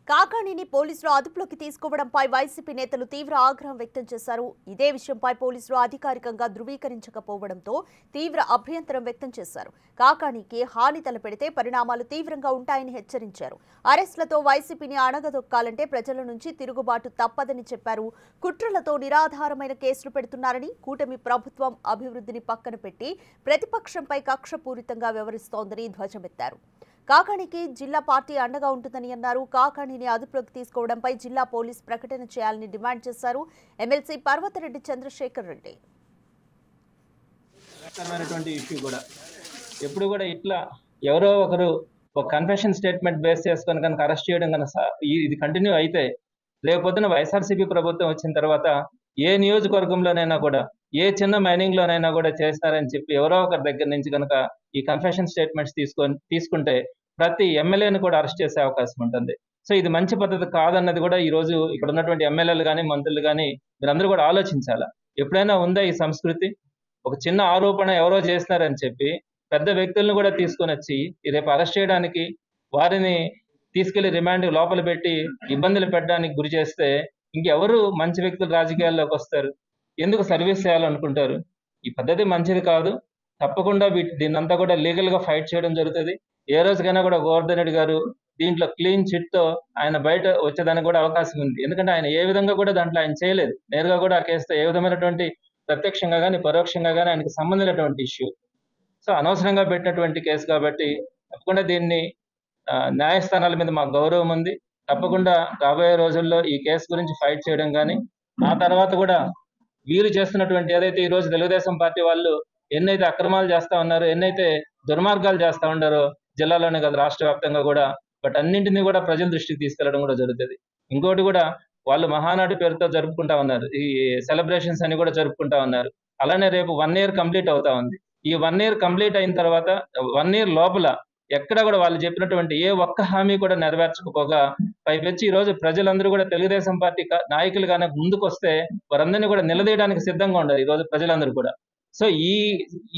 కాకాణిని పోలీసులు అదుపులోకి తీసుకోవడంపై వైసీపీ నేతలు తీవ్ర ఆగ్రహం వ్యక్తం చేశారు. ఇదే విషయంపై పోలీసులు అధికారికంగా ధృవీకరించకపోవడంతో తీవ్ర అభ్యంతరం వ్యక్తం చేశారు. కాకాణికి హాని తలపెడితే పరిణామాలు తీవ్రంగా ఉంటాయని హెచ్చరించారు. అరెస్టులతో వైసీపీని అణగదొక్కాలంటే ప్రజల నుంచి తిరుగుబాటు తప్పదని చెప్పారు. కుట్రలతో నిరాధారమైన కేసులు పెడుతున్నారని, కూటమి ప్రభుత్వం అభివృద్ధిని పక్కన పెట్టి ప్రతిపక్షంపై కక్షపూరితంగా వ్యవహరిస్తోందని ధ్వజమెత్తారు. కాకాణికి జిల్లా పార్టీ అండగా ఉంటుందని అన్నారు. కాకాణిని అదుపులోకి తీసుకోవడంపై జిల్లా పోలీస్ ప్రకటన చేయాలని డిమాండ్ చేశారు. ఎమ్మెల్సీ పర్వతరెడ్డి చంద్రశేఖర్ రెడ్డి. ఇష్యూ కూడా ఎప్పుడు కూడా ఇట్లా ఎవరో ఒకరు ఒక కన్ఫెషన్ స్టేట్మెంట్ బేస్ చేసుకొని కనుక అరెస్ట్ చేయడం కనుక ఇది కంటిన్యూ అయితే రేపొద్దున వైఎస్ఆర్సీపీ ప్రభుత్వం వచ్చిన తర్వాత ఏ నియోజకవర్గంలోనైనా కూడా ఏ చిన్న మైనింగ్ లోనైనా కూడా చేస్తారని చెప్పి ఎవరో ఒకరి దగ్గర నుంచి కనుక ఈ కన్ఫెషన్ స్టేట్మెంట్స్ తీసుకుంటే ప్రతి ఎమ్మెల్యేని కూడా అరెస్ట్ చేసే అవకాశం ఉంటుంది. సో ఇది మంచి పద్ధతి కాదన్నది కూడా ఈ రోజు ఇక్కడ ఉన్నటువంటి ఎమ్మెల్యేలు కానీ మంత్రులు కానీ మీరందరూ కూడా ఆలోచించాలా. ఎప్పుడైనా ఉందా ఈ సంస్కృతి? ఒక చిన్న ఆరోపణ ఎవరో చేస్తున్నారని చెప్పి పెద్ద వ్యక్తులను కూడా తీసుకొని వచ్చి రేపు అరెస్ట్ చేయడానికి వారిని తీసుకెళ్లి రిమాండ్ లోపల పెట్టి ఇబ్బందులు పెట్టడానికి గురి చేస్తే ఇంకెవరు మంచి వ్యక్తులు రాజకీయాల్లోకి వస్తారు? ఎందుకు సర్వీస్ చేయాలనుకుంటారు? ఈ పద్ధతి మంచిది కాదు. తప్పకుండా దీన్నంతా కూడా లీగల్ గా ఫైట్ చేయడం జరుగుతుంది. ఏ రోజుకైనా కూడా గోవర్ధన్ రెడ్డి గారు దీంట్లో క్లీన్ చిట్ తో ఆయన బయట వచ్చేదానికి కూడా అవకాశం ఉంది. ఎందుకంటే ఆయన ఏ విధంగా కూడా దాంట్లో ఆయన చేయలేదు. నేరుగా కూడా ఆ కేసుతో ఏ విధమైనటువంటి ప్రత్యక్షంగా కానీ పరోక్షంగా కానీ ఆయనకు సంబంధించినటువంటి ఇష్యూ. సో అనవసరంగా పెట్టినటువంటి కేసు కాబట్టి తప్పకుండా దీన్ని న్యాయస్థానాల మీద మాకు గౌరవం ఉంది. తప్పకుండా రాబోయే రోజుల్లో ఈ కేసు గురించి ఫైట్ చేయడం కానీ ఆ తర్వాత కూడా వీరు చేస్తున్నటువంటి ఏదైతే ఈ రోజు తెలుగుదేశం పార్టీ వాళ్ళు ఎన్నైతే అక్రమాలు చేస్తా ఉన్నారో, ఎన్నైతే దుర్మార్గాలు చేస్తా ఉన్నారో జిల్లాలోనే కాదు రాష్ట్ర వ్యాప్తంగా కూడా బట్ అన్నింటినీ కూడా ప్రజల దృష్టికి తీసుకెళ్లడం కూడా జరుగుతుంది. ఇంకోటి కూడా వాళ్ళు మహానాడు పేరుతో జరుపుకుంటా ఉన్నారు. ఈ సెలబ్రేషన్స్ అని కూడా జరుపుకుంటా ఉన్నారు. అలానే రేపు 1 year కంప్లీట్ అవుతా ఉంది. ఈ 1 year కంప్లీట్ అయిన తర్వాత 1 year లోపల ఎక్కడ కూడా వాళ్ళు చెప్పినటువంటి ఏ ఒక్క హామీ కూడా నెరవేర్చకపోగా పైపెచ్చి ఈ రోజు ప్రజలందరూ కూడా తెలుగుదేశం పార్టీ నాయకులు కానీ ముందుకు వస్తే వారందరినీ కూడా నిలదీయడానికి సిద్ధంగా ఉన్నారు ఈ రోజు ప్రజలందరూ కూడా. సో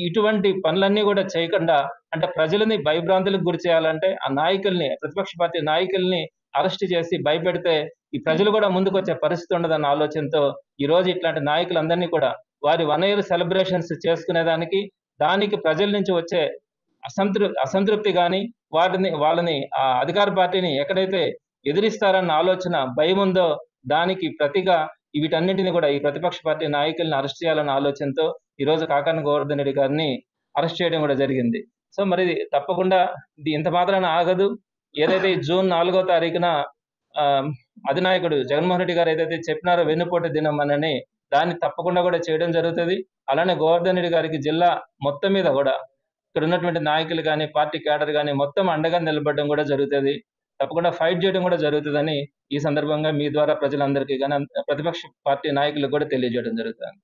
ఇటువంటి పనులన్నీ కూడా చేయకుండా అంటే ప్రజలని భయభ్రాంతులకు గురి చేయాలంటే ఆ నాయకుల్ని, ప్రతిపక్ష పార్టీ నాయకుల్ని అరెస్ట్ చేసి భయపెడితే ఈ ప్రజలు కూడా ముందుకు వచ్చే పరిస్థితి ఉండదన్న ఆలోచనతో ఈ రోజు ఇట్లాంటి నాయకులందరినీ కూడా వారి 1 year సెలబ్రేషన్స్ చేసుకునేదానికి దానికి ప్రజల నుంచి వచ్చే అసంతృప్తి కానీ వాళ్ళని ఆ అధికార పార్టీని ఎక్కడైతే ఎదిరిస్తారన్న ఆలోచన భయం ఉందో దానికి ప్రతిగా వీటన్నింటినీ కూడా ఈ ప్రతిపక్ష పార్టీ నాయకులను అరెస్ట్ చేయాలన్న ఆలోచనతో ఈ రోజు కాకాని గోవర్ధన్ రెడ్డి గారిని అరెస్ట్ చేయడం కూడా జరిగింది. సో మరి తప్పకుండా ఇది ఇంత మాత్రాన ఆగదు. ఏదైతే జూన్ 4వ తారీఖున అధినాయకుడు జగన్మోహన్ రెడ్డి గారు ఏదైతే చెప్పినారో వెన్నుపోటు దినం అని దాన్ని తప్పకుండా కూడా చేయడం జరుగుతుంది. అలానే గోవర్ధన్ రెడ్డి గారికి జిల్లా మొత్తం మీద కూడా ఇక్కడ ఉన్నటువంటి నాయకులు కానీ పార్టీ క్యాడర్ కానీ మొత్తం అండగా నిలబడడం కూడా జరుగుతుంది. తప్పకుండా ఫైట్ చేయడం కూడా జరుగుతుందని ఈ సందర్భంగా మీ ద్వారా ప్రజలందరికీ కానీ ప్రతిపక్ష పార్టీ నాయకులకు కూడా తెలియజేయడం జరుగుతుంది.